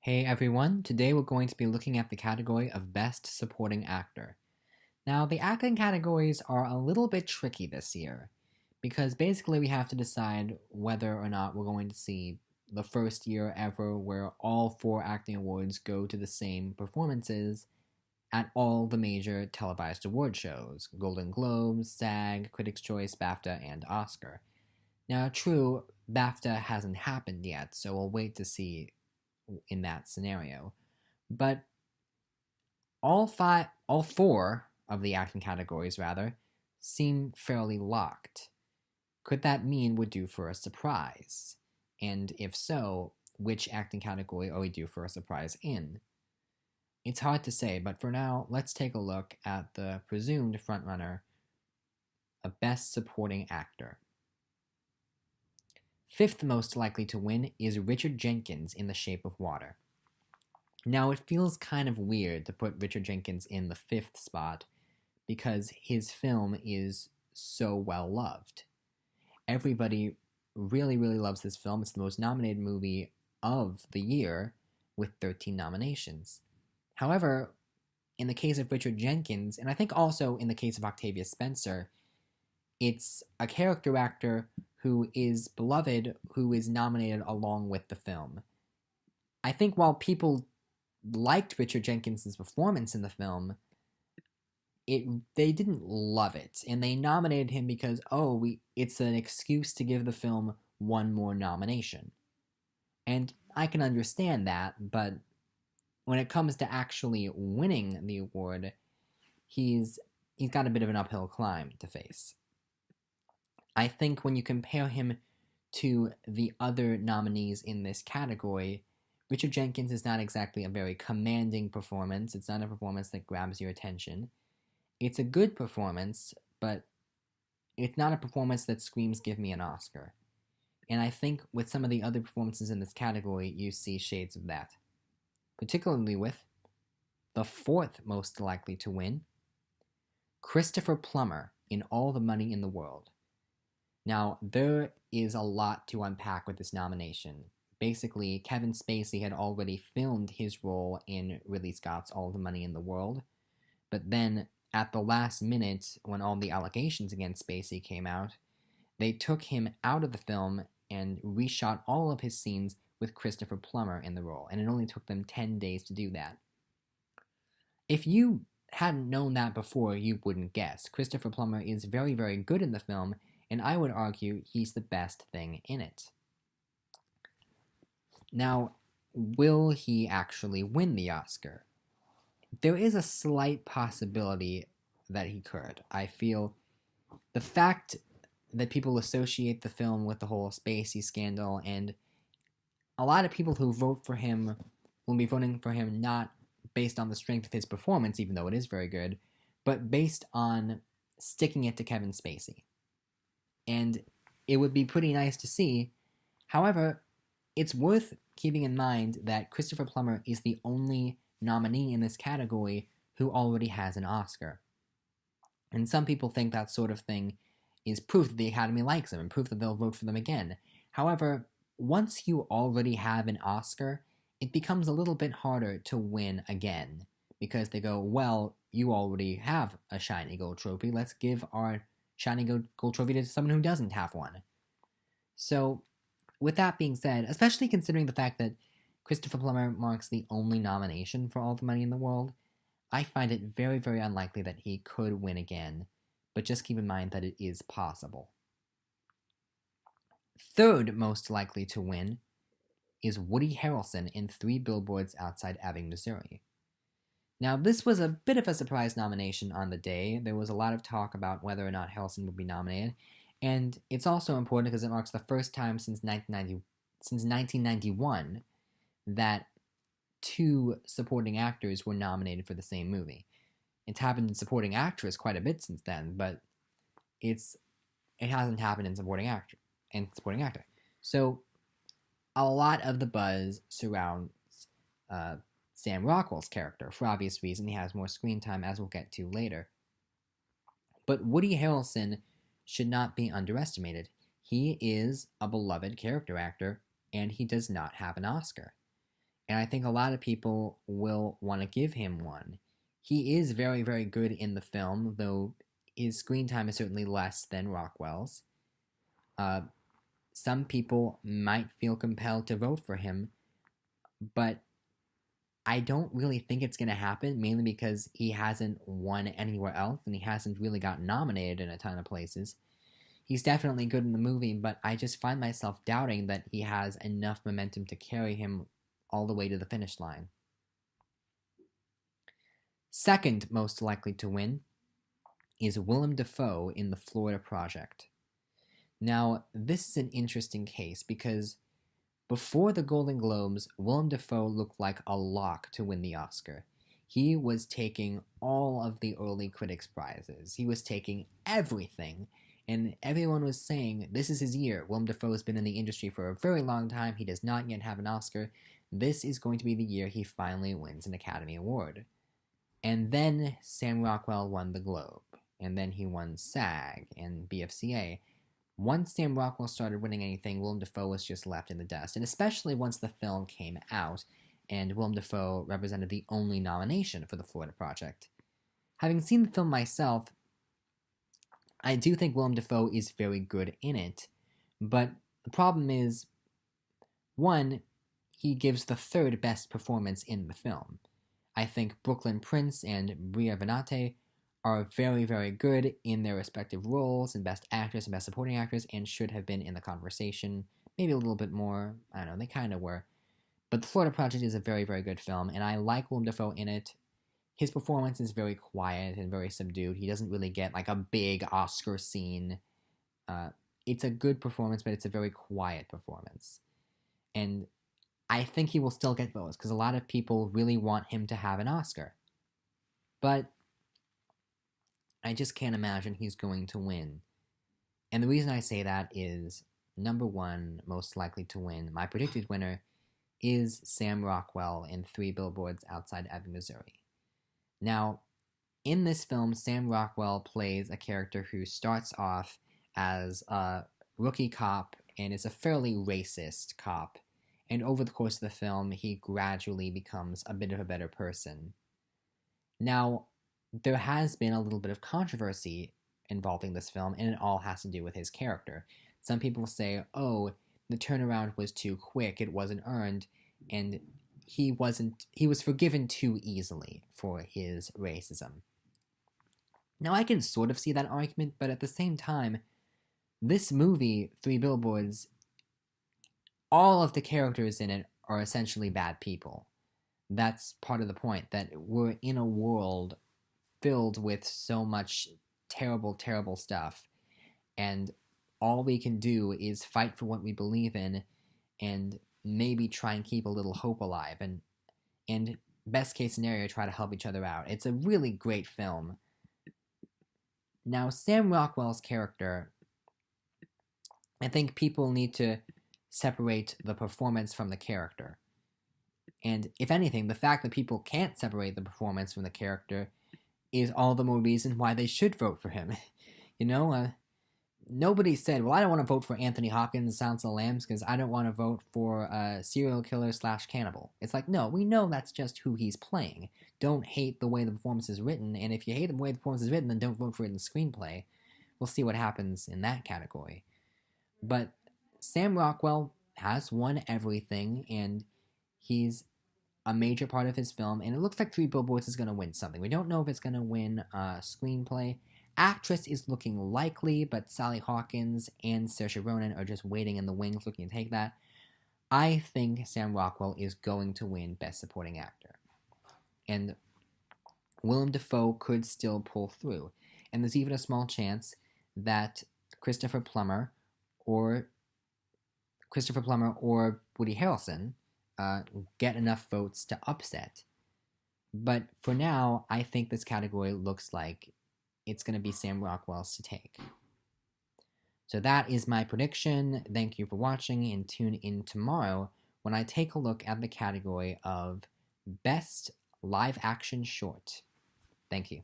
Hey everyone, today we're going to be looking at the category of Best Supporting Actor. Now, the acting categories are a little bit tricky this year, because basically we have to decide whether or not we're going to see the first year ever where all four acting awards go to the same performances at all the major televised award shows: Golden Globes, SAG, Critics' Choice, BAFTA, and Oscar. Now, true, BAFTA hasn't happened yet, so we'll wait to see in that scenario. But all four of the acting categories, rather, seem fairly locked. Could that mean we're due for a surprise? And if so, which acting category are we due for a surprise in? It's hard to say, but for now, let's take a look at the presumed frontrunner, a Best Supporting Actor. Fifth most likely to win is Richard Jenkins in The Shape of Water. Now, it feels kind of weird to put Richard Jenkins in the fifth spot because his film is so well loved. Everybody really, really loves this film. It's the most nominated movie of the year with 13 nominations. However, in the case of Richard Jenkins, and I think also in the case of Octavia Spencer, it's a character actor who is beloved, who is nominated along with the film. I think while people liked Richard Jenkins' performance in the film, they didn't love it, and they nominated him because it's an excuse to give the film one more nomination. And I can understand that, but when it comes to actually winning the award, he's got a bit of an uphill climb to face. I think when you compare him to the other nominees in this category, Richard Jenkins is not exactly a very commanding performance. It's not a performance that grabs your attention. It's a good performance, but it's not a performance that screams, "Give me an Oscar." And I think with some of the other performances in this category, you see shades of that. Particularly with the fourth most likely to win, Christopher Plummer in All the Money in the World. Now, there is a lot to unpack with this nomination. Basically, Kevin Spacey had already filmed his role in Ridley Scott's All the Money in the World, but then at the last minute, when all the allegations against Spacey came out, they took him out of the film and reshot all of his scenes with Christopher Plummer in the role, and it only took them 10 days to do that. If you hadn't known that before, you wouldn't guess. Christopher Plummer is very, very good in the film, and I would argue he's the best thing in it. Now, will he actually win the Oscar? There is a slight possibility that he could. I feel the fact that people associate the film with the whole Spacey scandal, and a lot of people who vote for him will be voting for him not based on the strength of his performance, even though it is very good, but based on sticking it to Kevin Spacey. And it would be pretty nice to see. However, it's worth keeping in mind that Christopher Plummer is the only nominee in this category who already has an Oscar. And some people think that sort of thing is proof that the Academy likes them and proof that they'll vote for them again. However, once you already have an Oscar, it becomes a little bit harder to win again, because they go, well, you already have a shiny gold trophy, let's give our shiny gold trophy to someone who doesn't have one. So, with that being said, especially considering the fact that Christopher Plummer marks the only nomination for All the Money in the World, I find it very, very unlikely that he could win again, but just keep in mind that it is possible. Third most likely to win is Woody Harrelson in 3 Billboards Outside Ebbing, Missouri. Now, this was a bit of a surprise nomination on the day. There was a lot of talk about whether or not Harrelson would be nominated, and it's also important because it marks the first time since 1991 that 2 supporting actors were nominated for the same movie. It's happened in supporting actress quite a bit since then, but it hasn't happened in supporting actor. So a lot of the buzz surrounds Sam Rockwell's character. For obvious reason, he has more screen time, as we'll get to later. But Woody Harrelson should not be underestimated. He is a beloved character actor, and he does not have an Oscar. and I think a lot of people will want to give him one. He is very, very good in the film, though his screen time is certainly less than Rockwell's. Some people might feel compelled to vote for him, but I don't really think it's going to happen, mainly because he hasn't won anywhere else, and he hasn't really gotten nominated in a ton of places. He's definitely good in the movie, but I just find myself doubting that he has enough momentum to carry him all the way to the finish line. Second most likely to win is Willem Dafoe in The Florida Project. Now, this is an interesting case because before the Golden Globes, Willem Dafoe looked like a lock to win the Oscar. He was taking all of the early critics' prizes. He was taking everything, and everyone was saying, this is his year. Willem Dafoe has been in the industry for a very long time. He does not yet have an Oscar. This is going to be the year he finally wins an Academy Award. And then Sam Rockwell won the Globe, and then he won SAG and BFCA. Once Sam Rockwell started winning anything, Willem Dafoe was just left in the dust, and especially once the film came out, and Willem Dafoe represented the only nomination for The Florida Project. Having seen the film myself, I do think Willem Dafoe is very good in it, but the problem is, one, he gives the third best performance in the film. I think Brooklyn Prince and Bria Venate are very, very good in their respective roles, and Best Actress and Best Supporting Actress, and should have been in the conversation. Maybe a little bit more. I don't know, they kind of were. But The Florida Project is a very, very good film, and I like Willem Dafoe in it. His performance is very quiet and very subdued. He doesn't really get like a big Oscar scene. It's a good performance, but it's a very quiet performance. And I think he will still get votes, because a lot of people really want him to have an Oscar. But I just can't imagine he's going to win. And the reason I say that is, number one, most likely to win, my predicted winner, is Sam Rockwell in 3 Billboards Outside Ebbing, Missouri. Now, in this film, Sam Rockwell plays a character who starts off as a rookie cop and is a fairly racist cop. And over the course of the film, he gradually becomes a bit of a better person. Now, there has been a little bit of controversy involving this film, and it all has to do with his character. Some people say, oh, the turnaround was too quick, it wasn't earned, and he was forgiven too easily for his racism. Now, I can sort of see that argument, but at the same time, this movie, 3 Billboards, all of the characters in it are essentially bad people. That's part of the point, that we're in a world filled with so much terrible, terrible stuff, and all we can do is fight for what we believe in, and maybe try and keep a little hope alive, and best case scenario, try to help each other out. It's a really great film. Now, Sam Rockwell's character, I think people need to separate the performance from the character. And if anything, the fact that people can't separate the performance from the character is all the more reason why they should vote for him. Nobody said, well, I don't want to vote for Anthony Hopkins' Silence of the Lambs because I don't want to vote for a serial killer / cannibal. It's like, no, we know that's just who he's playing. Don't hate the way the performance is written, and if you hate the way the performance is written, then don't vote for it in the screenplay. We'll see what happens in that category. But Sam Rockwell has won everything, and he's a major part of his film, and it looks like 3 Billboards is going to win something. We don't know if it's going to win screenplay. Actress is looking likely, but Sally Hawkins and Saoirse Ronan are just waiting in the wings looking to take that. I think Sam Rockwell is going to win Best Supporting Actor. And Willem Dafoe could still pull through. And there's even a small chance that Christopher Plummer or Woody Harrelson get enough votes to upset. But for now, I think this category looks like it's going to be Sam Rockwell's to take. So that is my prediction. Thank you for watching, and tune in tomorrow when I take a look at the category of Best Live Action Short. Thank you.